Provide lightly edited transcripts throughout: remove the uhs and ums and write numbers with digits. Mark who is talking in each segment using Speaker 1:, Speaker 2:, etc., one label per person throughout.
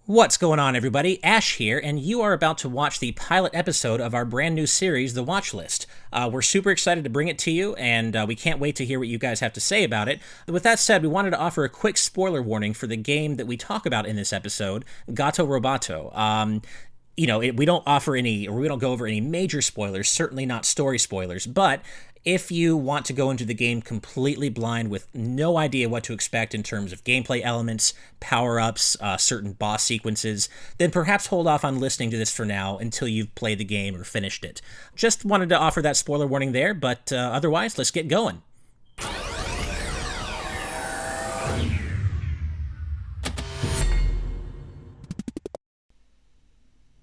Speaker 1: What's going on, everybody? Ash here, and you are about to watch the pilot episode of our brand new series, The Watchlist. We're super excited to bring it to you, and we can't wait to hear what you guys have to say about it. With that said, we wanted to offer a quick spoiler warning for the game that we talk about in this episode, Gato Roboto. We don't offer any, or we don't go over any major spoilers, certainly not story spoilers, but if you want to go into the game completely blind with no idea what to expect in terms of gameplay elements, power-ups, certain boss sequences, then perhaps hold off on listening to this for now until you've played the game or finished it. Just wanted to offer that spoiler warning there, but otherwise, let's get going.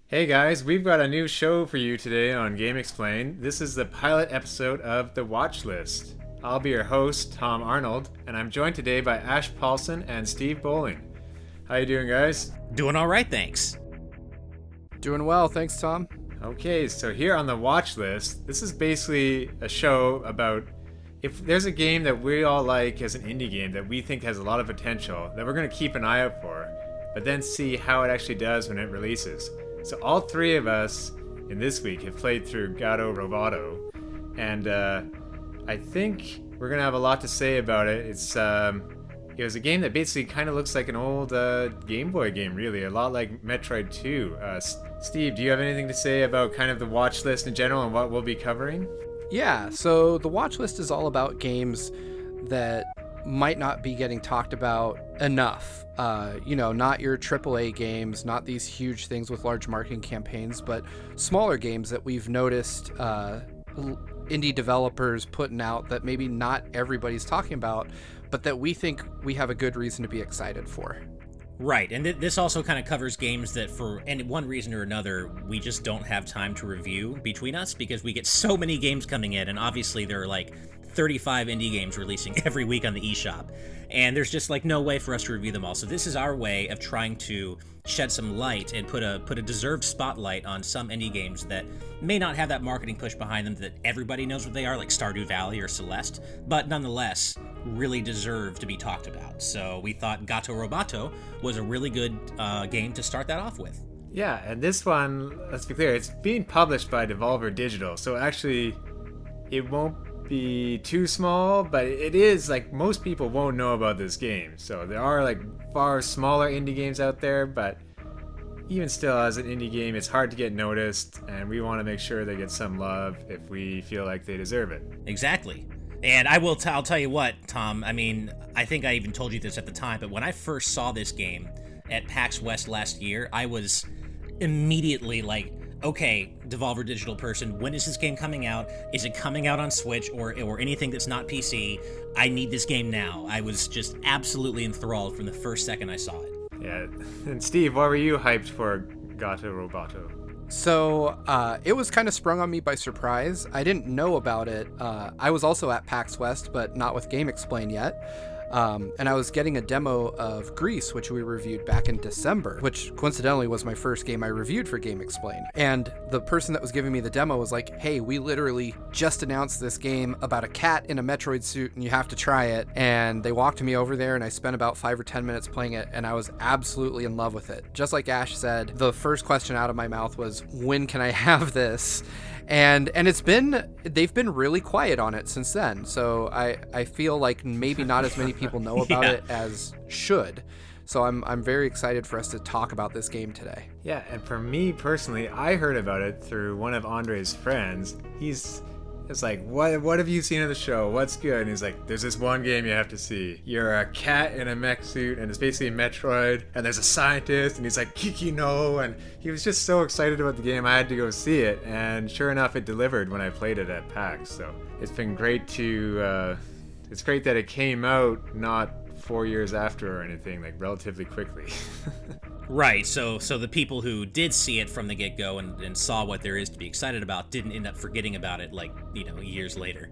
Speaker 2: Hey guys, we've got a new show for you today on GameXplain. This is the pilot episode of The Watchlist. I'll be your host, Tom Arnold, and I'm joined today by Ash Paulson and Steve Bowling. How you doing, guys?
Speaker 1: Doing all right, thanks.
Speaker 3: Doing well, thanks, Tom.
Speaker 2: Okay, so here on The Watchlist, this is basically a show about if there's a game that we all like as an indie game that we think has a lot of potential, that we're going to keep an eye out for, but then see how it actually does when it releases. So all three of us in this week have played through Gato Roboto, and I think we're gonna have a lot to say about it. It was a game that basically kind of looks like an old Game Boy game, really, a lot like Metroid 2. Steve, do you have anything to say about kind of the watch list in general and what we'll be covering?
Speaker 3: Yeah, so the watch list is all about games that might not be getting talked about enough. Not your AAA games, not these huge things with large marketing campaigns, but smaller games that we've noticed indie developers putting out that maybe not everybody's talking about, but that we think we have a good reason to be excited for.
Speaker 1: Right, and this also kind of covers games that for one reason or another, we just don't have time to review between us because we get so many games coming in, and obviously there are like 35 indie games releasing every week on the eShop, and there's just like no way for us to review them all. So this is our way of trying to shed some light and put a deserved spotlight on some indie games that may not have that marketing push behind them that everybody knows what they are, like Stardew Valley or Celeste, but nonetheless really deserve to be talked about. So we thought Gato Roboto was a really good game to start that off with.
Speaker 2: Yeah, and this one, let's be clear, it's being published by Devolver Digital, so actually it won't be too small, but it is like most people won't know about this game. So there are like far smaller indie games out there, but even still, as an indie game, it's hard to get noticed, and we want to make sure they get some love if we feel like they deserve it.
Speaker 1: Exactly. And I'll tell you what, Tom, I mean, I think I even told you this at the time, but when I first saw this game at PAX West last year, I was immediately like, okay, Devolver Digital person, when is this game coming out? Is it coming out on Switch or anything that's not PC? I need this game now. I was just absolutely enthralled from the first second I saw it.
Speaker 2: Yeah, and Steve, what were you hyped for Gato Roboto?
Speaker 3: So it was kind of sprung on me by surprise. I didn't know about it. I was also at PAX West, but not with GameXplain yet. And I was getting a demo of Grease, which we reviewed back in December, which coincidentally was my first game I reviewed for GameXplain. And the person that was giving me the demo was like, hey, we literally just announced this game about a cat in a Metroid suit and you have to try it. And they walked me over there and I spent about 5 or 10 minutes playing it and I was absolutely in love with it. Just like Ash said, the first question out of my mouth was, when can I have this? And they've been really quiet on it since then. So I feel like maybe not as many people know about it as should. So I'm very excited for us to talk about this game today.
Speaker 2: Yeah, and for me personally, I heard about it through one of Andre's friends. It's like, what have you seen of the show? What's good? And he's like, there's this one game you have to see. You're a cat in a mech suit, and it's basically a Metroid, and there's a scientist, and he's like, Kiki no, and he was just so excited about the game, I had to go see it, and sure enough, it delivered when I played it at PAX, so it's been great it's great that it came out not 4 years after or anything, like relatively quickly.
Speaker 1: Right, so the people who did see it from the get-go and saw what there is to be excited about didn't end up forgetting about it, like, years later.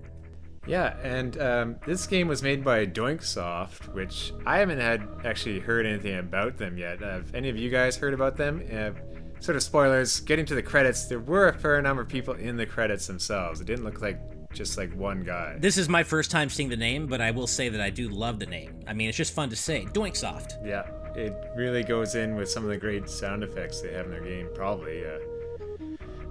Speaker 2: Yeah, and this game was made by Doinksoft, which I haven't actually heard anything about them yet. Have any of you guys heard about them? Sort of spoilers, getting to the credits, there were a fair number of people in the credits themselves. It didn't look like just like one guy.
Speaker 1: This is my first time seeing the name, but I will say that I do love the name. I mean, it's just fun to say. Doinksoft.
Speaker 2: Yeah. it really goes in with some of the great sound effects they have in their game, probably.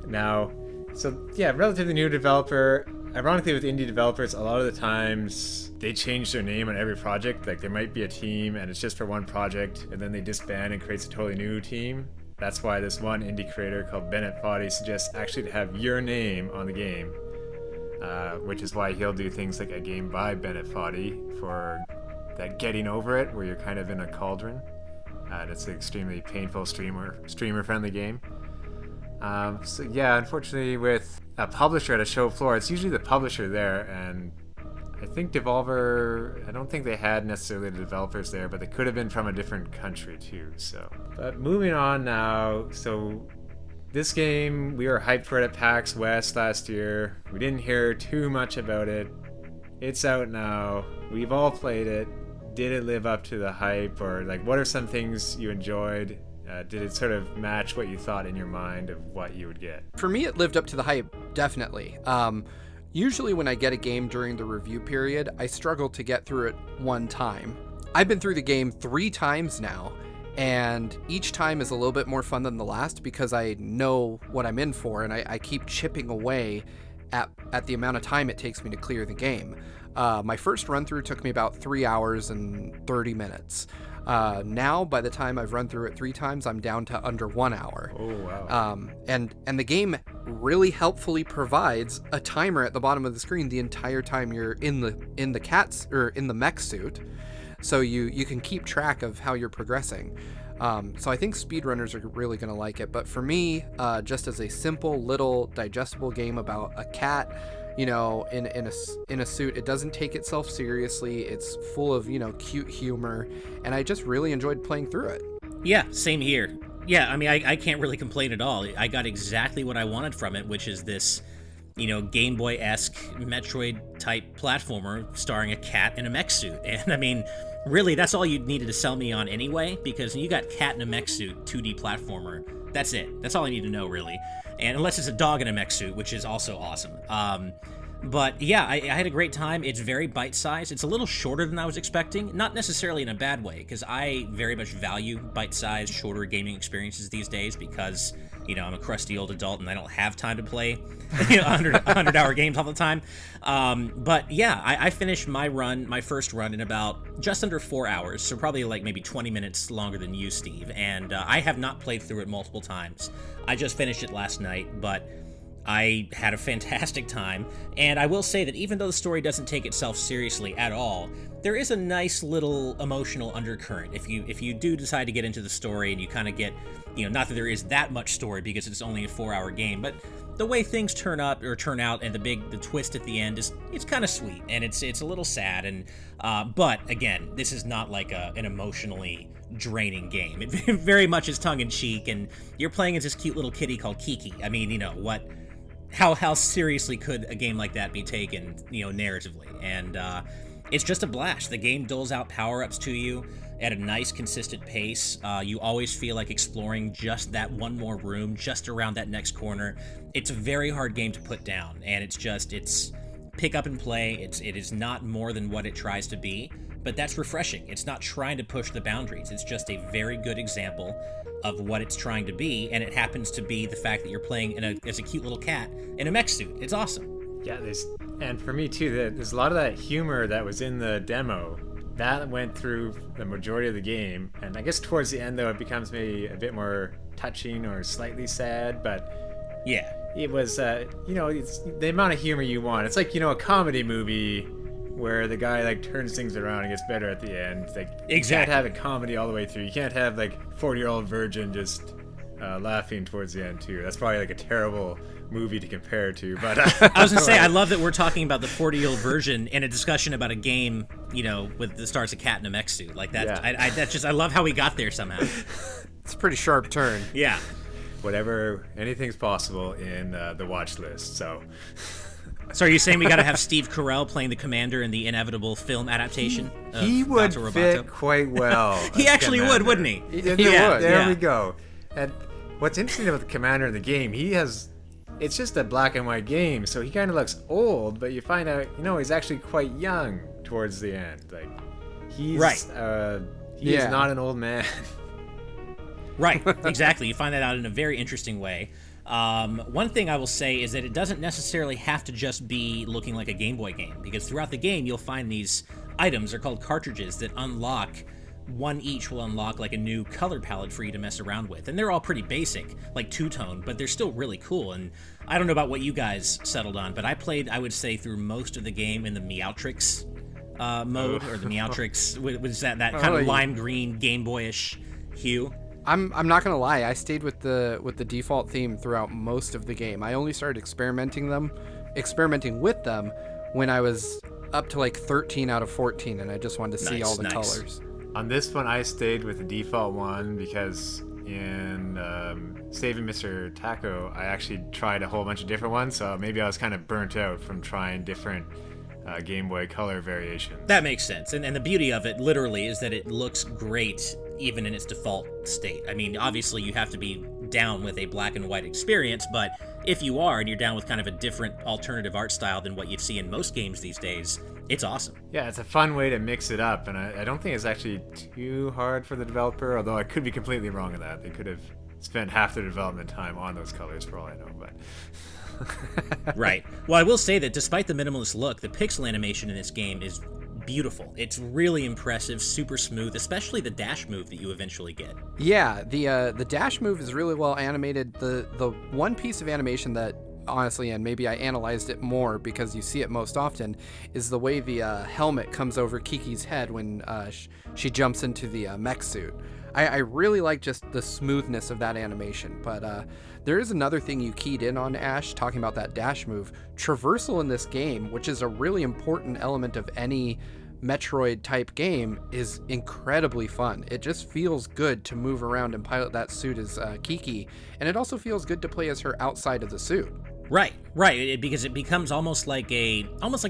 Speaker 2: Now, so yeah, relatively new developer. Ironically, with indie developers, a lot of the times they change their name on every project. Like, there might be a team and it's just for one project, and then they disband and creates a totally new team. That's why this one indie creator called Bennett Foddy suggests actually to have your name on the game, which is why he'll do things like a game by Bennett Foddy for that getting over it, where you're kind of in a cauldron. And it's an extremely painful streamer-friendly game. So yeah, unfortunately, with a publisher at a show floor, it's usually the publisher there, and I think Devolver, I don't think they had necessarily the developers there, but they could have been from a different country too. So, but moving on now. So this game, we were hyped for it at PAX West last year. We didn't hear too much about it. It's out now. We've all played it. Did it live up to the hype, or like, what are some things you enjoyed? Did it sort of match what you thought in your mind of what you would get?
Speaker 3: For me, it lived up to the hype, definitely. Usually when I get a game during the review period, I struggle to get through it one time. I've been through the game 3 times now, and each time is a little bit more fun than the last because I know what I'm in for, and I keep chipping away at the amount of time it takes me to clear the game. My first run through took me about 3 hours and 30 minutes. Now, by the time I've run through it 3 times, I'm down to under 1 hour.
Speaker 2: Oh, wow.
Speaker 3: And the game really helpfully provides a timer at the bottom of the screen the entire time you're in the mech suit, so you can keep track of how you're progressing. So I think speedrunners are really going to like it. But for me, just as a simple little digestible game about a cat, in a suit, it doesn't take itself seriously. It's full of, cute humor, and I just really enjoyed playing through it.
Speaker 1: Yeah, same here. Yeah, I mean, I can't really complain at all. I got exactly what I wanted from it, which is this, Game Boy-esque Metroid-type platformer starring a cat in a mech suit. And I mean, really, that's all you needed to sell me on anyway, because you got cat in a mech suit, 2D platformer. That's it. That's all I need to know, really. And unless it's a dog in a mech suit, which is also awesome. But yeah, I had a great time. It's very bite-sized. It's a little shorter than I was expecting, not necessarily in a bad way, because I very much value bite-sized, shorter gaming experiences these days because, I'm a crusty old adult and I don't have time to play 100-hour games all the time. But yeah, I finished my first run in about just under 4 hours, so probably like maybe 20 minutes longer than you, Steve. And I have not played through it multiple times. I just finished it last night, but I had a fantastic time, and I will say that even though the story doesn't take itself seriously at all, there is a nice little emotional undercurrent. If you do decide to get into the story and you kind of get, not that there is that much story because it's only a 4-hour game, but the way things turn out and the twist at the end it's kind of sweet, and it's a little sad, and but again, this is not like an emotionally draining game. It very much is tongue-in-cheek, and you're playing as this cute little kitty called Kiki. I mean, how seriously could a game like that be taken, narratively? And it's just a blast. The game doles out power-ups to you at a nice, consistent pace. You always feel like exploring just that one more room, just around that next corner. It's a very hard game to put down, and it's pick up and play. It is not more than what it tries to be, but that's refreshing. It's not trying to push the boundaries. It's just a very good example of what it's trying to be, and it happens to be the fact that you're playing as a cute little cat in a mech suit. It's awesome.
Speaker 2: Yeah, and for me too, there's a lot of that humor that was in the demo that went through the majority of the game, and I guess towards the end though it becomes maybe a bit more touching or slightly sad, but
Speaker 1: yeah,
Speaker 2: it was it's the amount of humor you want. It's like a comedy movie where the guy like turns things around and gets better at the end. Like,
Speaker 1: exactly. You
Speaker 2: can't have a comedy all the way through. You can't have like 40-year-old virgin just laughing towards the end too. That's probably like a terrible movie to compare to. But
Speaker 1: I was gonna say, I love that we're talking about the 40-year-old virgin in a discussion about a game, with the stars a cat in a mech suit like that. Yeah. I love how we got there somehow.
Speaker 3: It's a pretty sharp turn.
Speaker 1: Yeah.
Speaker 2: Anything's possible in the watch list.
Speaker 1: So are you saying we got to have Steve Carell playing the commander in the inevitable film adaptation of
Speaker 2: he would
Speaker 1: Gato Roboto?
Speaker 2: Fit quite well.
Speaker 1: He actually would, wouldn't he?
Speaker 2: There we go. And what's interesting about the commander in the game, it's just a black and white game, so he kind of looks old, but you find out, he's actually quite young towards the end. Like, he's
Speaker 1: right.
Speaker 2: He is not an old man.
Speaker 1: Right, exactly. You find that out in a very interesting way. One thing I will say is that it doesn't necessarily have to just be looking like a Game Boy game, because throughout the game you'll find these items, they're called cartridges, that unlock, one each will unlock like a new color palette for you to mess around with. And they're all pretty basic, like two-tone, but they're still really cool. And I don't know about what you guys settled on, but I played, I would say, through most of the game in the Meowtrix mode, or the Meowtrix, was that kind of lime green Game Boyish hue.
Speaker 3: I'm not gonna lie, I stayed with the default theme throughout most of the game. I only started experimenting with them when I was up to like 13 out of 14, and I just wanted to see all the colors.
Speaker 2: On this one, I stayed with the default one because in Saving Mr. Taco, I actually tried a whole bunch of different ones, so maybe I was kind of burnt out from trying different Game Boy Color variations.
Speaker 1: That makes sense, and the beauty of it, literally, is that it looks great even in its default state. I mean, obviously you have to be down with a black and white experience, but if you are, and you're down with kind of a different alternative art style than what you'd see in most games these days, it's awesome.
Speaker 2: Yeah, it's a fun way to mix it up, and I don't think it's actually too hard for the developer, although I could be completely wrong in that. They could have spent half their development time on those colors for all I know, but...
Speaker 1: Right. Well, I will say that despite the minimalist look, the pixel animation in this game is beautiful. It's really impressive, super smooth, especially the dash move that you eventually get.
Speaker 3: Yeah, the dash move is really well animated. The one piece of animation that, honestly, and maybe I analyzed it more because you see it most often, is the way the helmet comes over Kiki's head when she jumps into the mech suit. I really like just the smoothness of that animation, but there is another thing you keyed in on, Ash, talking about that dash move. Traversal in this game, which is a really important element of any Metroid type game, is incredibly fun. It just feels good to move around and pilot that suit as Kiki, and it also feels good to play as her outside of the suit.
Speaker 1: Right, because it becomes almost like a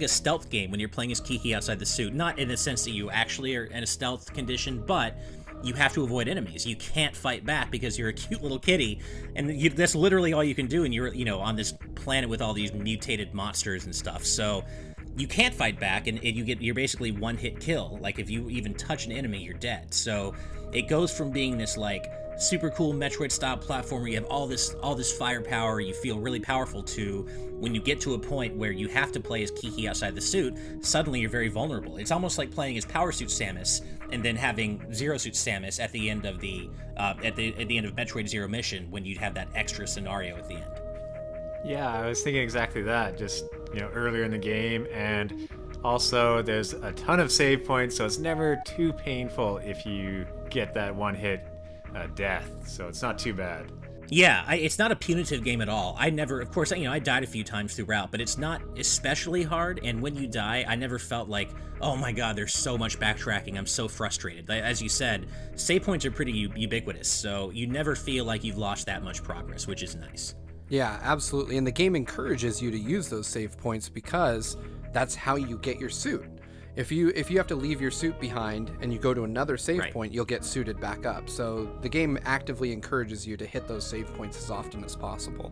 Speaker 1: stealth game when you're playing as Kiki outside the suit. Not in the sense that you actually are in a stealth condition, but you have to avoid enemies. You can't fight back because you're a cute little kitty, and that's literally all you can do. And you're, on this planet with all these mutated monsters and stuff. So you can't fight back, and you're basically one-hit kill. Like if you even touch an enemy, you're dead. So it goes from being this like super cool Metroid-style platformer, you have all this firepower, you feel really powerful, to when you get to a point where you have to play as Kiki outside the suit, suddenly you're very vulnerable. It's almost like playing as Power Suit Samus and then having Zero Suit Samus at the end of the end of Metroid Zero Mission, when you'd have that extra scenario at the end.
Speaker 2: Yeah, I was thinking exactly that, just earlier in the game, and also there's a ton of save points, so it's never too painful if you get that one-hit death, so it's not too bad.
Speaker 1: Yeah, it's not a punitive game at all. I never, of course, I died a few times throughout, but it's not especially hard, and when you die, I never felt like, oh my god, there's so much backtracking, I'm so frustrated. As you said, save points are pretty ubiquitous, so you never feel like you've lost that much progress, which is nice.
Speaker 3: Yeah, absolutely, and the game encourages you to use those save points because that's how you get your suit. If you have to leave your suit behind and you go to another save point, you'll get suited back up. So the game actively encourages you to hit those save points as often as possible.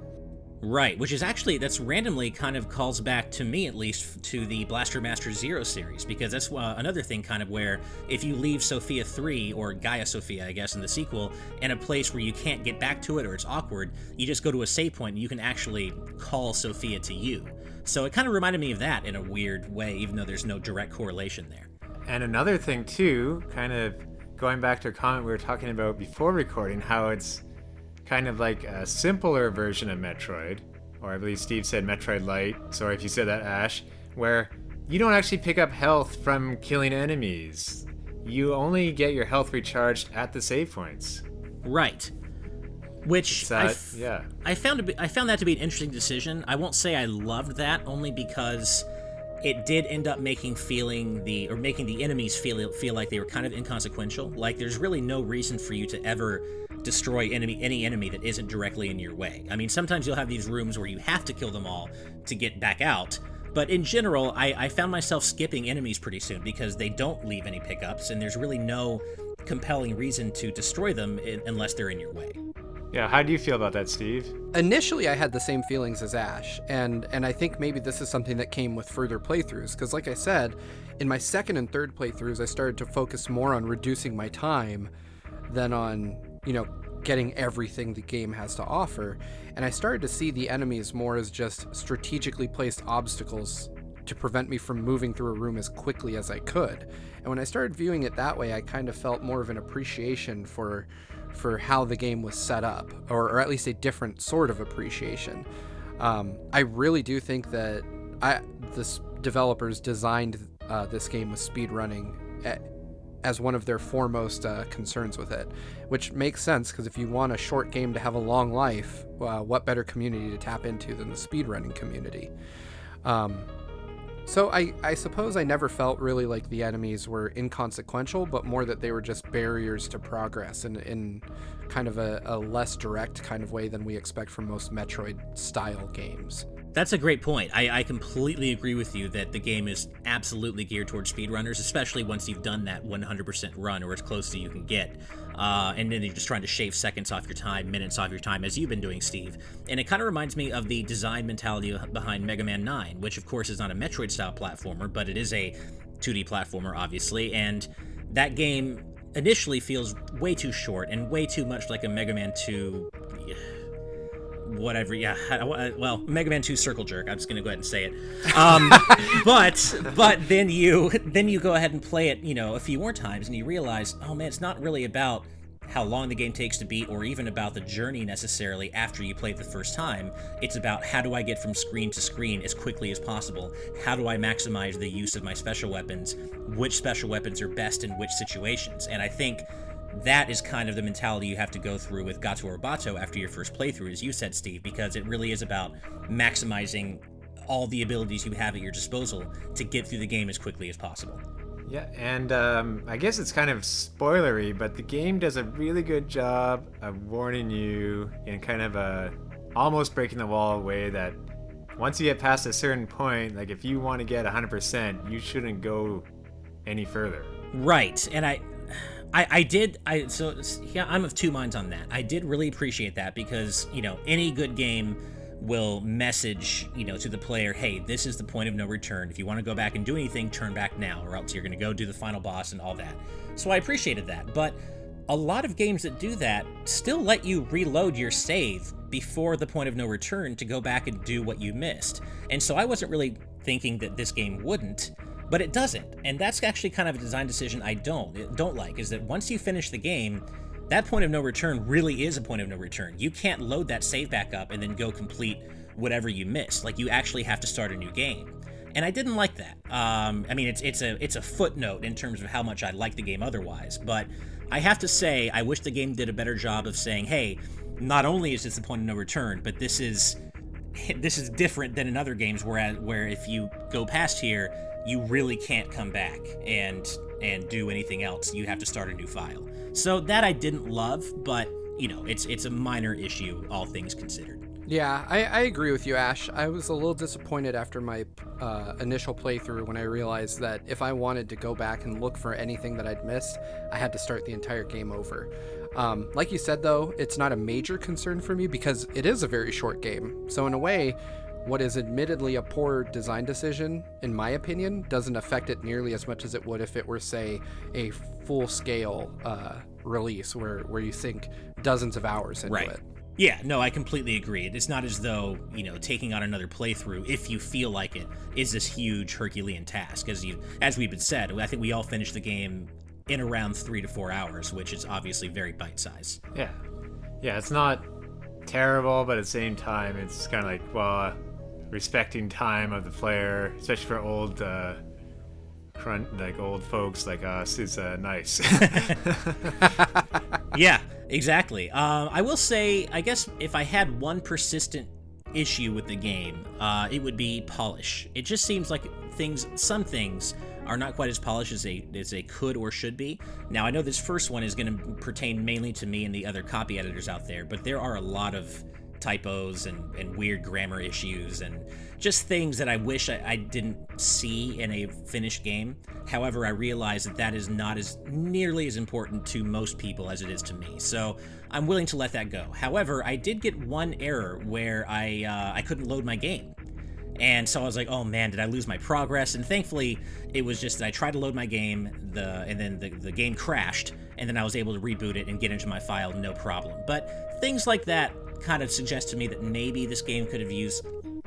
Speaker 1: Right, which is actually, that's randomly kind of calls back, to me at least, to the Blaster Master Zero series, because that's another thing kind of where if you leave Sophia 3, or Gaia Sophia, I guess, in the sequel, in a place where you can't get back to it or it's awkward, you just go to a save point and you can actually call Sophia to you. So it kind of reminded me of that in a weird way, even though there's no direct correlation there.
Speaker 2: And another thing, too, kind of going back to a comment we were talking about before recording, how it's kind of like a simpler version of Metroid, or I believe Steve said Metroid Lite, sorry if you said that, Ash, where you don't actually pick up health from killing enemies. You only get your health recharged at the save points.
Speaker 1: Right. Which I found that to be an interesting decision. I won't say I loved that, only because it did end up making the enemies feel like they were kind of inconsequential. Like there's really no reason for you to ever destroy any enemy that isn't directly in your way. I mean, sometimes you'll have these rooms where you have to kill them all to get back out, but in general, I found myself skipping enemies pretty soon because they don't leave any pickups, and there's really no compelling reason to destroy them unless they're in your way.
Speaker 2: Yeah, how do you feel about that, Steve?
Speaker 3: Initially, I had the same feelings as Ash, and I think maybe this is something that came with further playthroughs, because like I said, in my second and third playthroughs, I started to focus more on reducing my time than on, getting everything the game has to offer, and I started to see the enemies more as just strategically placed obstacles to prevent me from moving through a room as quickly as I could. And when I started viewing it that way, I kind of felt more of an appreciation for how the game was set up, or at least a different sort of appreciation. I really do think that the developers designed this game with speedrunning as one of their foremost concerns with it, which makes sense, because if you want a short game to have a long life, what better community to tap into than the speedrunning community? So I suppose I never felt really like the enemies were inconsequential, but more that they were just barriers to progress in kind of a less direct kind of way than we expect from most Metroid-style games.
Speaker 1: That's a great point. I completely agree with you that the game is absolutely geared towards speedrunners, especially once you've done that 100% run, or as close to you can get. And then you're just trying to shave seconds off your time, minutes off your time, as you've been doing, Steve. And it kind of reminds me of the design mentality behind Mega Man 9, which of course is not a Metroid-style platformer, but it is a 2D platformer, obviously. And that game initially feels way too short and way too much like a Mega Man 2... whatever, well, Mega Man 2 Circle Jerk, I'm just gonna go ahead and say it. But then you go ahead and play it, a few more times, and you realize, oh man, it's not really about how long the game takes to beat, or even about the journey necessarily after you play it the first time. It's about, how do I get from screen to screen as quickly as possible? How do I maximize the use of my special weapons? Which special weapons are best in which situations? And I think that is kind of the mentality you have to go through with Gato Roboto after your first playthrough, as you said, Steve, because it really is about maximizing all the abilities you have at your disposal to get through the game as quickly as possible.
Speaker 2: Yeah, and I guess it's kind of spoilery, but the game does a really good job of warning you in kind of a almost breaking the wall way that once you get past a certain point, like if you want to get 100%, you shouldn't go any further.
Speaker 1: Right, and I'm of two minds on that. I did really appreciate that because, any good game will message, to the player, hey, this is the point of no return. If you want to go back and do anything, turn back now, or else you're going to go do the final boss and all that. So I appreciated that, but a lot of games that do that still let you reload your save before the point of no return to go back and do what you missed. And so I wasn't really thinking that this game wouldn't, but it doesn't, and that's actually kind of a design decision I don't like, is that once you finish the game, that point of no return really is a point of no return. You can't load that save back up and then go complete whatever you missed. Like, you actually have to start a new game. And I didn't like that. It's a footnote in terms of how much I like the game otherwise, but I have to say, I wish the game did a better job of saying, hey, not only is this the point of no return, but this is different than in other games where if you go past here, you really can't come back and do anything else. You have to start a new file. So that I didn't love, but it's a minor issue, all things considered.
Speaker 3: Yeah, I agree with you, Ash. I was a little disappointed after my initial playthrough when I realized that if I wanted to go back and look for anything that I'd missed, I had to start the entire game over. Like you said, though, it's not a major concern for me because it is a very short game. So in a way, what is admittedly a poor design decision, in my opinion, doesn't affect it nearly as much as it would if it were, say, a full-scale release where you sink dozens of hours into it.
Speaker 1: Yeah, no, I completely agree. It's not as though, taking on another playthrough, if you feel like it, is this huge Herculean task. As we've been said, I think we all finished the game in around 3 to 4 hours, which is obviously very bite-sized.
Speaker 2: Yeah, it's not terrible, but at the same time, it's kind of like, well, respecting time of the player, especially for old old folks like us, is nice.
Speaker 1: Yeah, exactly. I will say, I guess if I had one persistent issue with the game, it would be polish. It just seems like some things are not quite as polished as they could or should be. Now, I know this first one is going to pertain mainly to me and the other copy editors out there, but there are a lot of typos and weird grammar issues and just things that I wish I didn't see in a finished game. However, I realize that is not as nearly as important to most people as it is to me, so I'm willing to let that go. However, I did get one error where I couldn't load my game. And so I was like, oh man, did I lose my progress? And thankfully, it was just that I tried to load my game, and then the game crashed, and then I was able to reboot it and get into my file no problem. But things like that kind of suggest to me that maybe this game could have used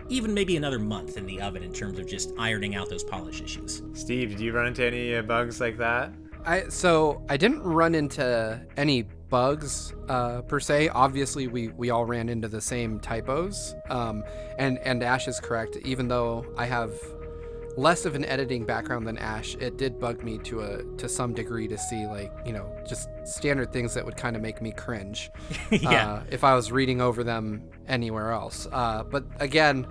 Speaker 1: even maybe another month in the oven in terms of just ironing out those polish issues.
Speaker 2: Steve, did you run into any bugs like that?
Speaker 3: I didn't run into any bugs per se. Obviously, we all ran into the same typos. And Ash is correct. Even though I have less of an editing background than Ash, it did bug me to some degree to see, like, just standard things that would kind of make me cringe.
Speaker 1: Yeah.
Speaker 3: If I was reading over them anywhere else. But again,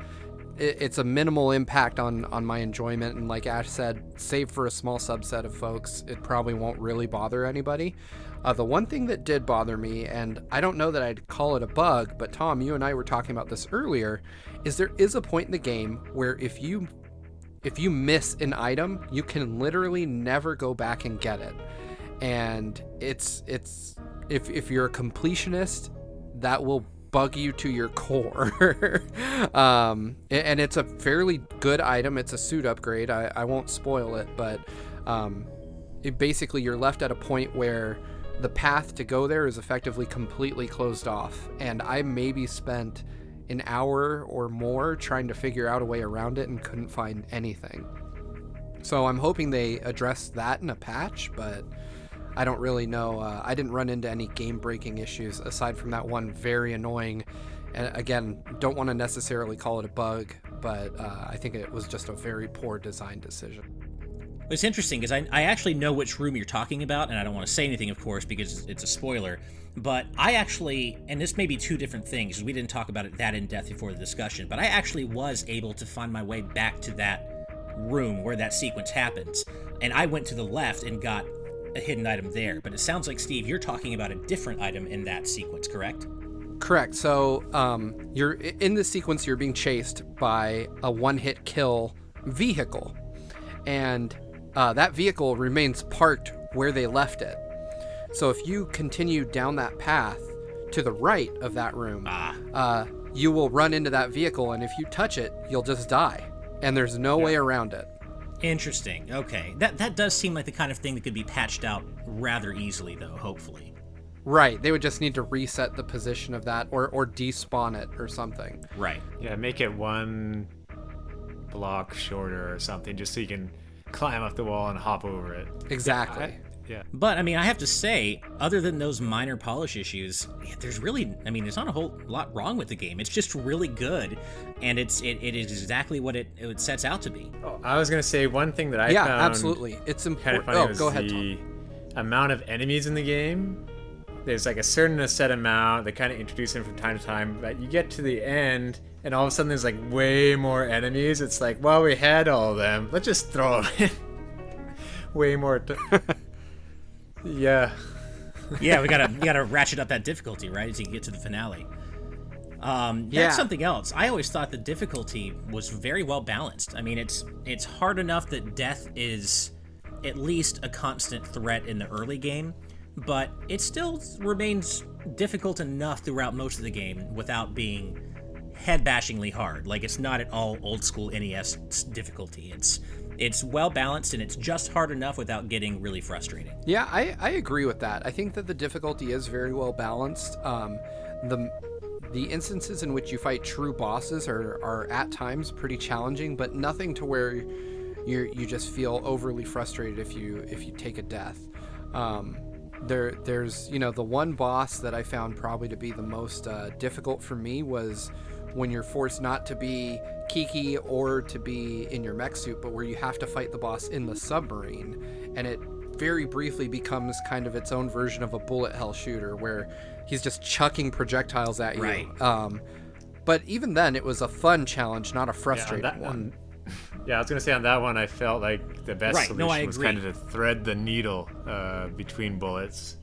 Speaker 3: it's a minimal impact on my enjoyment, and like Ash said, save for a small subset of folks, it probably won't really bother anybody. The one thing that did bother me, and I don't know that I'd call it a bug, but Tom, you and I were talking about this earlier, is there is a point in the game where if you miss an item, you can literally never go back and get it. And it's if you're a completionist, that will bug you to your core. And it's a fairly good item. It's a suit upgrade. I won't spoil it, but basically you're left at a point where the path to go there is effectively completely closed off. And I maybe spent an hour or more trying to figure out a way around it and couldn't find anything. So I'm hoping they address that in a patch, but I don't really know. I didn't run into any game-breaking issues aside from that one very annoying, and again, don't want to necessarily call it a bug, but I think it was just a very poor design decision.
Speaker 1: It's interesting because I actually know which room you're talking about, and I don't want to say anything, of course, because it's a spoiler, but I actually, and this may be two different things, we didn't talk about it that in depth before the discussion, but I actually was able to find my way back to that room where that sequence happens, and I went to the left and got a hidden item there. But it sounds like, Steve, you're talking about a different item in that sequence, correct?
Speaker 3: Correct. So you're in this sequence, you're being chased by a one-hit kill vehicle, and that vehicle remains parked where they left it. So if you continue down that path to the right of that room, you will run into that vehicle, and if you touch it, you'll just die, and there's no way around it.
Speaker 1: Interesting. Okay. That does seem like the kind of thing that could be patched out rather easily, though, hopefully.
Speaker 3: Right. They would just need to reset the position of that or despawn it or something.
Speaker 1: Right.
Speaker 2: Yeah, make it one block shorter or something, just so you can climb up the wall and hop over it.
Speaker 3: Exactly.
Speaker 2: Yeah.
Speaker 1: But, I mean, I have to say, other than those minor polish issues, there's not a whole lot wrong with the game. It's just really good, and it is exactly what it sets out to be.
Speaker 2: Oh, I was going to say one thing that I found
Speaker 3: absolutely. It's important.
Speaker 2: kind of funny was
Speaker 3: go ahead,
Speaker 2: the
Speaker 3: Tom.
Speaker 2: amount of enemies in the game. There's like a certain set amount. They kind of introduce them from time to time, but you get to the end, and all of a sudden there's like way more enemies. It's like, well, we had all of them. Let's just throw them in. Way more. Yeah.
Speaker 1: Yeah, we gotta ratchet up that difficulty, right, as you get to the finale. That's something else. I always thought the difficulty was very well balanced. I mean, it's hard enough that death is at least a constant threat in the early game, but it still remains difficult enough throughout most of the game without being head-bashingly hard. Like, it's not at all old school NES difficulty. It's well balanced, and it's just hard enough without getting really frustrating.
Speaker 3: Yeah, I agree with that. I think that the difficulty is very well balanced. The instances in which you fight true bosses are at times pretty challenging, but nothing to where you just feel overly frustrated if you take a death. There's the one boss that I found probably to be the most difficult for me was when you're forced not to be Kiki or to be in your mech suit, but where you have to fight the boss in the submarine, and it very briefly becomes kind of its own version of a bullet hell shooter where he's just chucking projectiles at you.
Speaker 1: Right.
Speaker 3: But even then, it was a fun challenge, not a frustrating one.
Speaker 2: Yeah, I was gonna say on that one, I felt like the best solution was kind of to thread the needle between bullets.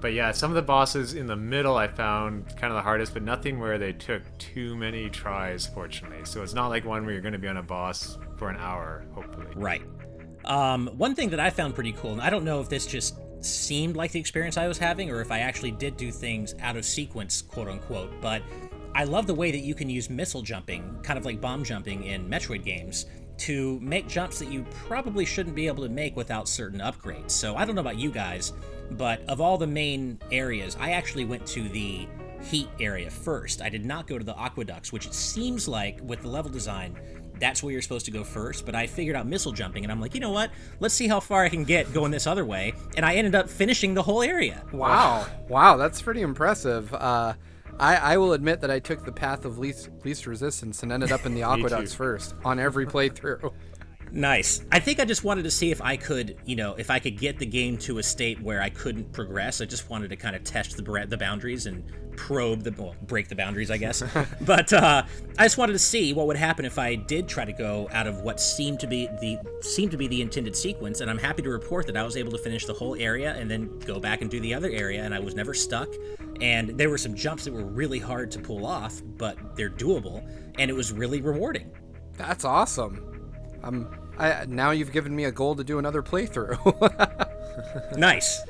Speaker 2: But yeah, some of the bosses in the middle I found kind of the hardest, but nothing where they took too many tries, fortunately. So it's not like one where you're going to be on a boss for an hour, hopefully.
Speaker 1: Right. One thing that I found pretty cool, and I don't know if this just seemed like the experience I was having or if I actually did do things out of sequence, quote unquote, but I love the way that you can use missile jumping, kind of like bomb jumping in Metroid games, to make jumps that you probably shouldn't be able to make without certain upgrades. So I don't know about you guys, but of all the main areas, I actually went to the heat area first. I did not go to the aqueducts, which it seems like with the level design, that's where you're supposed to go first, but I figured out missile jumping, and I'm like, you know what? Let's see how far I can get going this other way, and I ended up finishing the whole area.
Speaker 3: Wow, that's pretty impressive. I will admit that I took the path of least resistance and ended up in the aqueducts first on every playthrough.
Speaker 1: Nice. I think I just wanted to see if I could, if I could get the game to a state where I couldn't progress. I just wanted to kind of test the boundaries and break the boundaries, I guess. But I just wanted to see what would happen if I did try to go out of what seemed to be the intended sequence. And I'm happy to report that I was able to finish the whole area and then go back and do the other area, and I was never stuck. And there were some jumps that were really hard to pull off, but they're doable, and it was really rewarding.
Speaker 3: That's awesome. Now you've given me a goal to do another playthrough.
Speaker 1: Nice.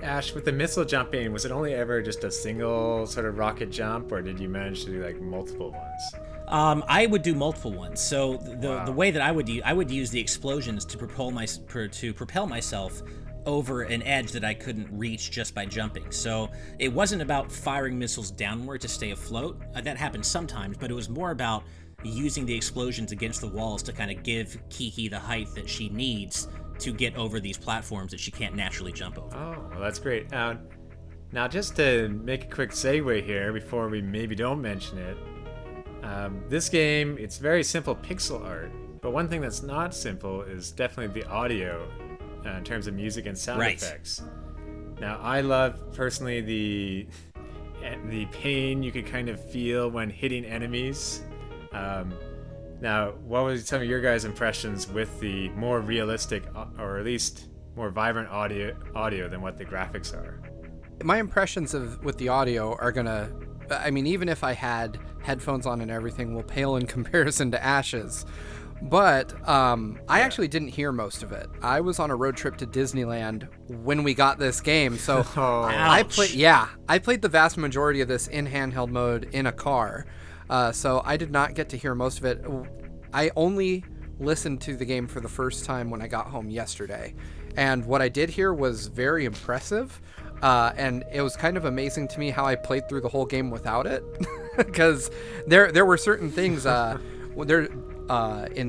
Speaker 2: Ash, with the missile jumping, was it only ever just a single sort of rocket jump, or did you manage to do like multiple ones?
Speaker 1: I would do multiple ones. So the way that I would use the explosions to propel myself over an edge that I couldn't reach just by jumping. So it wasn't about firing missiles downward to stay afloat. That happened sometimes, but it was more about using the explosions against the walls to kind of give Kiki the height that she needs to get over these platforms that she can't naturally jump over.
Speaker 2: Oh, well, that's great. Now, just to make a quick segue here before we maybe don't mention it, this game, it's very simple pixel art, but one thing that's not simple is definitely the audio in terms of music and sound effects. Now, I love personally the pain you could kind of feel when hitting enemies. Now, what was some of your guys' impressions with the more realistic, or at least more vibrant audio than what the graphics are?
Speaker 3: My impressions with the audio are gonna, even if I had headphones on and everything, will pale in comparison to Ash's. But I actually didn't hear most of it. I was on a road trip to Disneyland when we got this game, so I played the vast majority of this in handheld mode in a car. So I did not get to hear most of it. I only listened to the game for the first time when I got home yesterday. And what I did hear was very impressive. And it was kind of amazing to me how I played through the whole game without it. Because there were certain things in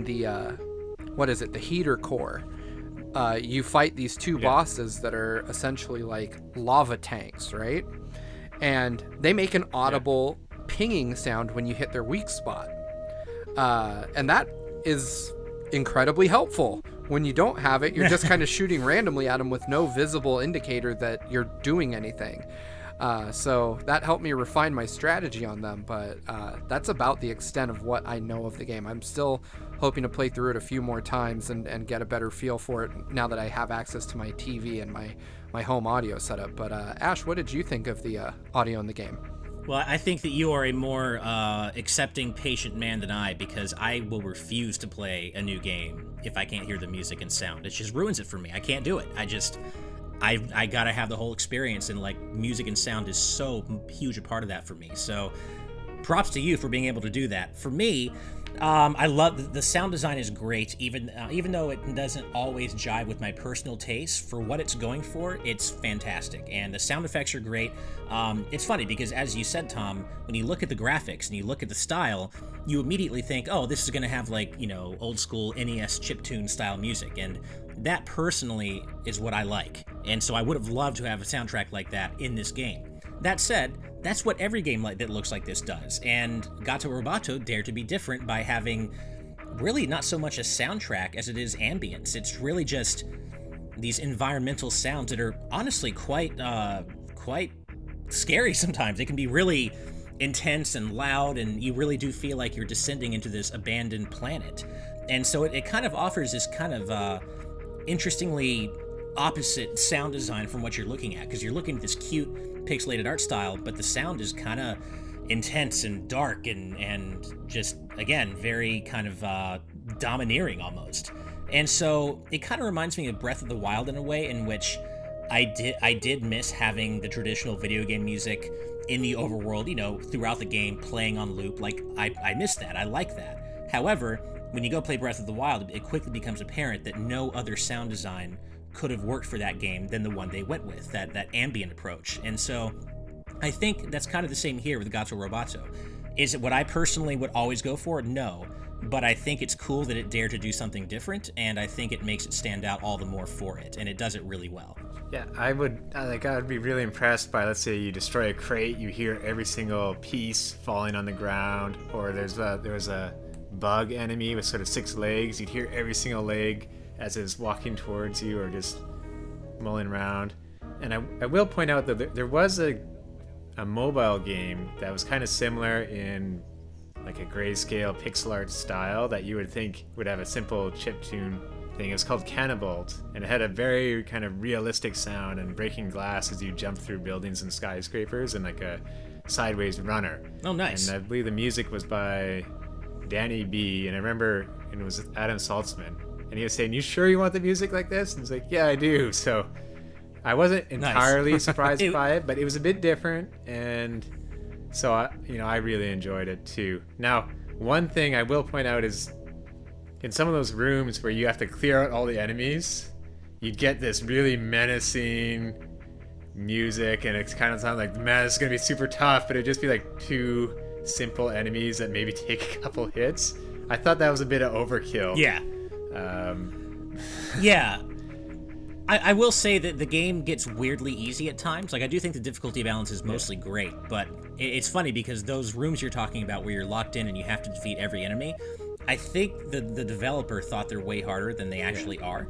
Speaker 3: the heater core. You fight these two bosses that are essentially like lava tanks, right? And they make an audible pinging sound when you hit their weak spot, and that is incredibly helpful. When you don't have it, you're just kind of shooting randomly at them with no visible indicator that you're doing anything. So that helped me refine my strategy on them, but that's about the extent of what I know of the game. I'm still hoping to play through it a few more times and get a better feel for it now that I have access to my TV and my home audio setup. But Ash, what did you think of the audio in the game?
Speaker 1: Well, I think that you are a more accepting, patient man than I, because I will refuse to play a new game if I can't hear the music and sound. It just ruins it for me. I can't do it. I gotta have the whole experience, and like music and sound is so huge a part of that for me. So props to you for being able to do that. For me, I love the sound design is great, even though it doesn't always jive with my personal taste. For what it's going for, it's fantastic, and the sound effects are great. It's funny because, as you said, Tom, when you look at the graphics and you look at the style, you immediately think, oh, this is going to have old school NES chiptune style music, and that personally is what I like. And so I would have loved to have a soundtrack like that in this game. That said, that's what every game that looks like this does, and Gato Roboto dared to be different by having really not so much a soundtrack as it is ambience. It's really just these environmental sounds that are honestly quite scary sometimes. They can be really intense and loud, and you really do feel like you're descending into this abandoned planet. And so it kind of offers this kind of interestingly opposite sound design from what you're looking at, because you're looking at this cute pixelated art style, but the sound is kind of intense and dark and just, again, very kind of domineering almost. And so it kind of reminds me of Breath of the Wild in a way, in which I did miss having the traditional video game music in the overworld, throughout the game playing on loop. Like, I miss that. I like that. However, when you go play Breath of the Wild, it quickly becomes apparent that no other sound design could have worked for that game than the one they went with, that ambient approach. And so I think that's kind of the same here with Gato Roboto. Is it what I personally would always go for? No. But I think it's cool that it dared to do something different, and I think it makes it stand out all the more for it, and it does it really well.
Speaker 2: Yeah, I would be really impressed by, let's say you destroy a crate, you hear every single piece falling on the ground, or there was a bug enemy with sort of 6 legs, you'd hear every single leg as it's walking towards you or just mulling around. And I will point out that there was a mobile game that was kind of similar in like a grayscale pixel art style that you would think would have a simple chiptune thing. It was called Cannabolt, and it had a very kind of realistic sound and breaking glass as you jump through buildings and skyscrapers and like a sideways runner.
Speaker 1: Oh, nice.
Speaker 2: And I believe the music was by Danny B, and I remember it was Adam Saltzman, and he was saying, "You sure you want the music like this?" And it's like, "Yeah, I do." So I wasn't entirely surprised by it, but it was a bit different, and so I really enjoyed it too. Now, one thing I will point out is in some of those rooms where you have to clear out all the enemies, you'd get this really menacing music, and it kind of sounds like, man, it's gonna be super tough, but it'd just be like 2 simple enemies that maybe take a couple hits. I thought that was a bit of overkill.
Speaker 1: Yeah. Yeah. I will say that the game gets weirdly easy at times. Like, I do think the difficulty balance is mostly great, but it's funny because those rooms you're talking about where you're locked in and you have to defeat every enemy, I think the developer thought they're way harder than they actually are.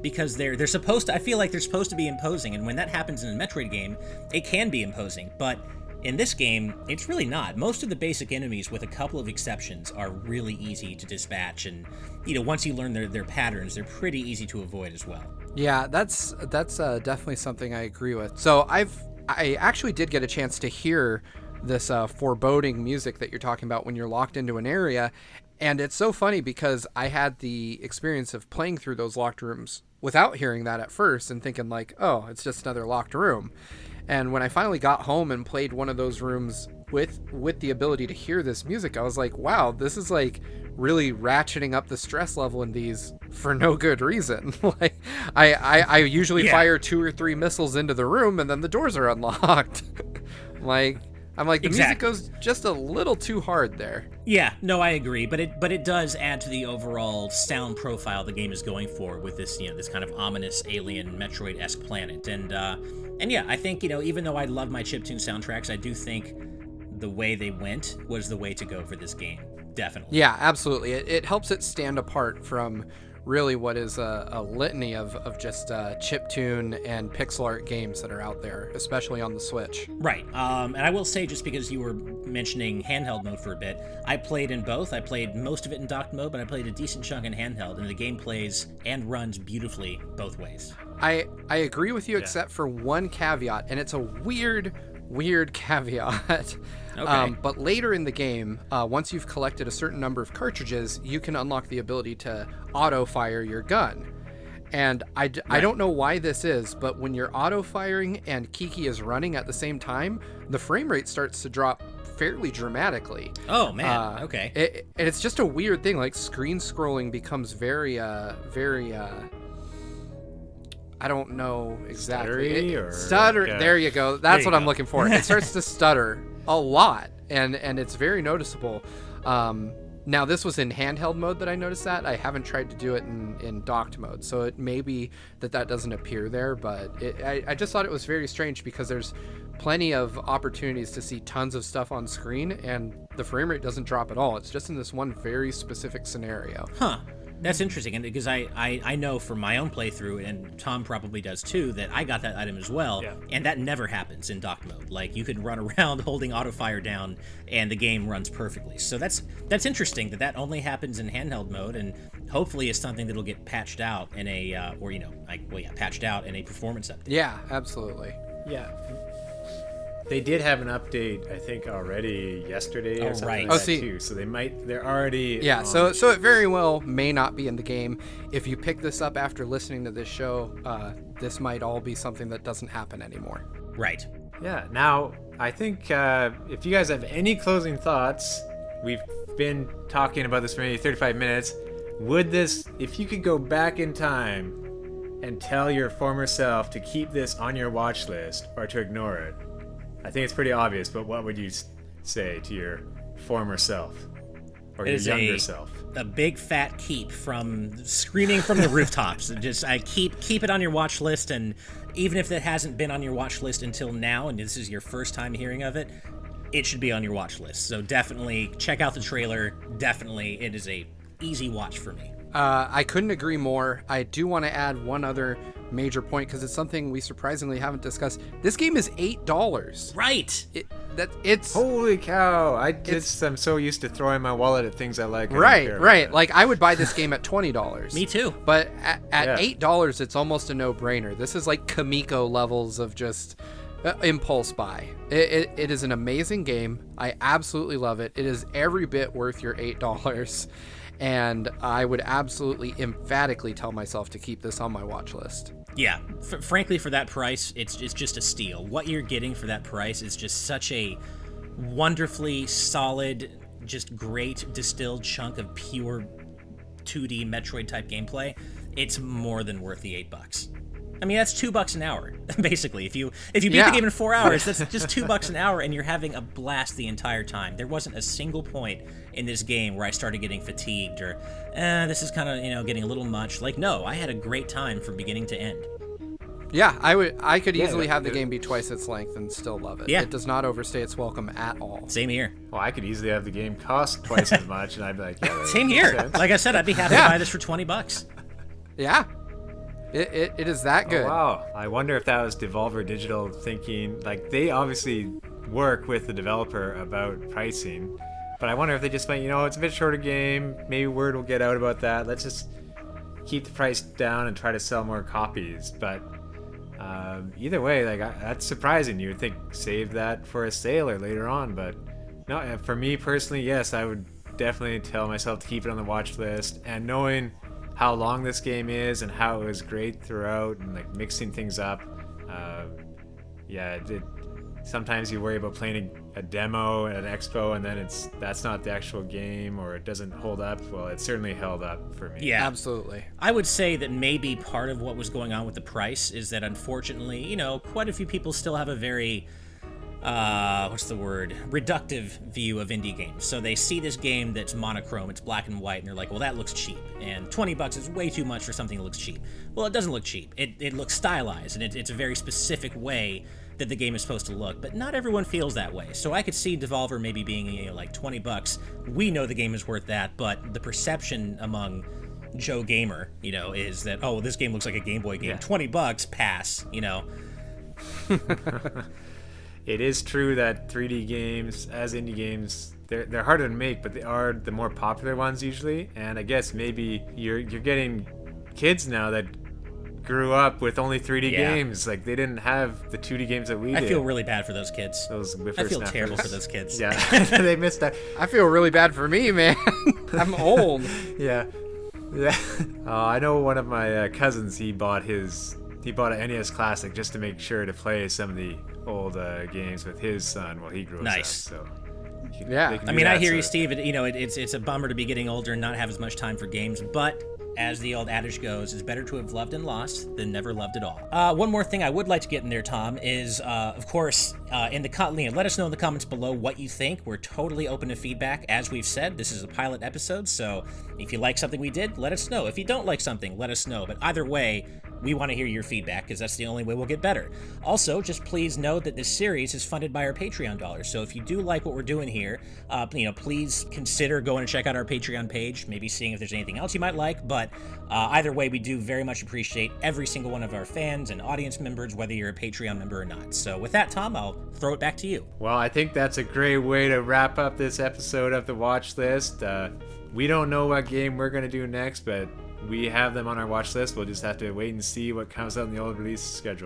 Speaker 1: Because they're supposed to, I feel like they're supposed to be imposing, and when that happens in a Metroid game, it can be imposing, but in this game, it's really not. Most of the basic enemies, with a couple of exceptions, are really easy to dispatch, and once you learn their patterns, they're pretty easy to avoid as well.
Speaker 3: Yeah, that's definitely something I agree with. So I actually did get a chance to hear this foreboding music that you're talking about when you're locked into an area, and it's so funny because I had the experience of playing through those locked rooms without hearing that at first and thinking like, oh, it's just another locked room. And when I finally got home and played one of those rooms with the ability to hear this music, I was like, wow, this is like really ratcheting up the stress level in these for no good reason. Like I usually fire 2 or 3 missiles into the room and then the doors are unlocked. I'm like, the music goes just a little too hard there.
Speaker 1: Yeah, no, I agree, but it does add to the overall sound profile the game is going for with this, this kind of ominous alien Metroid-esque planet. And yeah, I think, even though I love my chiptune soundtracks, I do think the way they went was the way to go for this game. Definitely.
Speaker 3: Yeah, absolutely. It helps it stand apart from really what is a litany of just chiptune and pixel art games that are out there, especially on the Switch.
Speaker 1: Right. And I will say, just because you were mentioning handheld mode for a bit, I played in both. I played most of it in docked mode, but I played a decent chunk in handheld, and the game plays and runs beautifully both ways.
Speaker 3: I agree with you, except for one caveat, and it's a weird caveat.
Speaker 1: Okay.
Speaker 3: But later in the game, once you've collected a certain number of cartridges, you can unlock the ability to auto-fire your gun. And I don't know why this is, but when you're auto-firing and Kiki is running at the same time, the frame rate starts to drop fairly dramatically.
Speaker 1: Oh, man. Okay.
Speaker 3: And it's just a weird thing. Like, screen scrolling becomes very I don't know exactly. Stutter.
Speaker 2: Like
Speaker 3: there you go. That's what I'm looking for. It starts to stutter a lot, and it's very noticeable. Now, this was in handheld mode that I noticed that. I haven't tried to do it in docked mode, so it may be that doesn't appear there, but I just thought it was very strange because there's plenty of opportunities to see tons of stuff on screen, and the frame rate doesn't drop at all. It's just in this one very specific scenario.
Speaker 1: Huh. That's interesting, and because I know from my own playthrough, and Tom probably does too, that I got that item as well, and that never happens in dock mode. Like, you can run around holding auto fire down, and the game runs perfectly. So that's interesting that only happens in handheld mode, and hopefully is something that'll get patched out in a, patched out in a performance update.
Speaker 3: Yeah, absolutely.
Speaker 2: Yeah. They did have an update, I think, already yesterday or something like that too. So they're already...
Speaker 3: Yeah, so it very well may not be in the game. If you pick this up after listening to this show, this might all be something that doesn't happen anymore.
Speaker 1: Right.
Speaker 2: Yeah, now, I think if you guys have any closing thoughts, we've been talking about this for maybe 35 minutes. If you could go back in time and tell your former self to keep this on your watch list or to ignore it, I think it's pretty obvious, but what would you say to your former self or your younger self?
Speaker 1: A big fat keep from screaming from the rooftops. Just keep it on your watch list, and even if it hasn't been on your watch list until now, and this is your first time hearing of it, it should be on your watch list. So definitely check out the trailer. Definitely, it is a easy watch for me.
Speaker 3: I couldn't agree more. I do want to add one other major point because it's something we surprisingly haven't discussed. This game is $8.
Speaker 1: Right.
Speaker 3: It's
Speaker 2: holy cow! I'm so used to throwing my wallet at things I like.
Speaker 3: Right. Like, I would buy this game at $20.
Speaker 1: Me too.
Speaker 3: But at $8, it's almost a no-brainer. This is like Kamiko levels of just impulse buy. It is an amazing game. I absolutely love it. It is every bit worth your $8. And I would absolutely emphatically tell myself to keep this on my watch list.
Speaker 1: Yeah, frankly, for that price, it's just a steal. What you're getting for that price is just such a wonderfully solid, just great distilled chunk of pure 2D Metroid type gameplay. It's more than worth the $8. I mean, that's $2 an hour, basically. If you beat the game in 4 hours, that's just $2 an hour, and you're having a blast the entire time. There wasn't a single point in this game where I started getting fatigued or, this is kind of, getting a little much. Like, no, I had a great time from beginning to end.
Speaker 3: Yeah, I could easily have the game be twice its length and still love it.
Speaker 1: Yeah.
Speaker 3: It does not overstay its welcome at all.
Speaker 1: Same here.
Speaker 2: Well, I could easily have the game cost twice as much, and I'd be like, yeah.
Speaker 1: Same here. Like I said, I'd be happy to buy this for $20.
Speaker 3: Yeah. It is that good.
Speaker 2: Oh, wow. I wonder if that was Devolver Digital thinking, like, they obviously work with the developer about pricing, but I wonder if they just went, it's a bit shorter game, maybe word will get out about that, let's just keep the price down and try to sell more copies. But either way, like, that's surprising. You would think save that for a sale or later on, but no, for me personally, yes, I would definitely tell myself to keep it on the watch list, and knowing how long this game is and how it was great throughout and like mixing things up. Sometimes you worry about playing a demo at an expo and then that's not the actual game or it doesn't hold up. Well, it certainly held up for me.
Speaker 1: Yeah,
Speaker 3: absolutely.
Speaker 1: I would say that maybe part of what was going on with the price is that unfortunately, quite a few people still have a very reductive view of indie games. So they see this game that's monochrome, it's black and white, and they're like, well, that looks cheap, and $20 is way too much for something that looks cheap. Well, it doesn't look cheap. It looks stylized, and it's a very specific way that the game is supposed to look, but not everyone feels that way. So I could see Devolver maybe being, like $20. We know the game is worth that, but the perception among Joe Gamer, is that, oh, this game looks like a Game Boy game. Yeah. $20, pass,
Speaker 2: It is true that 3D games, as indie games, they're harder to make, but they are the more popular ones usually. And I guess maybe you're getting kids now that grew up with only 3D games. Like, they didn't have the 2D games that we did.
Speaker 1: I feel really bad for those kids. I feel terrible for those kids.
Speaker 2: Yeah, they missed that.
Speaker 3: I feel really bad for me, man. I'm old.
Speaker 2: Yeah. I know one of my cousins. He bought an NES Classic just to make sure to play some of the old games with his son while he grows up. So
Speaker 3: yeah,
Speaker 1: I mean, I hear you, Steve. It's a bummer to be getting older and not have as much time for games, but as the old adage goes, it's better to have loved and lost than never loved at all. One more thing I would like to get in there, Tom, is, of course, let us know in the comments below what you think. We're totally open to feedback. As we've said, this is a pilot episode, so if you like something we did, let us know. If you don't like something, let us know. But either way, we want to hear your feedback, because that's the only way we'll get better. Also, just please know that this series is funded by our Patreon dollars, so if you do like what we're doing here, please consider going to check out our Patreon page, maybe seeing if there's anything else you might like. But either way, we do very much appreciate every single one of our fans and audience members, whether you're a Patreon member or not. So with that, Tom, I'll throw it back to you.
Speaker 2: Well, I think that's a great way to wrap up this episode of the Watch List. We don't know what game we're going to do next, but we have them on our watch list. We'll just have to wait and see what comes out in the old release schedule.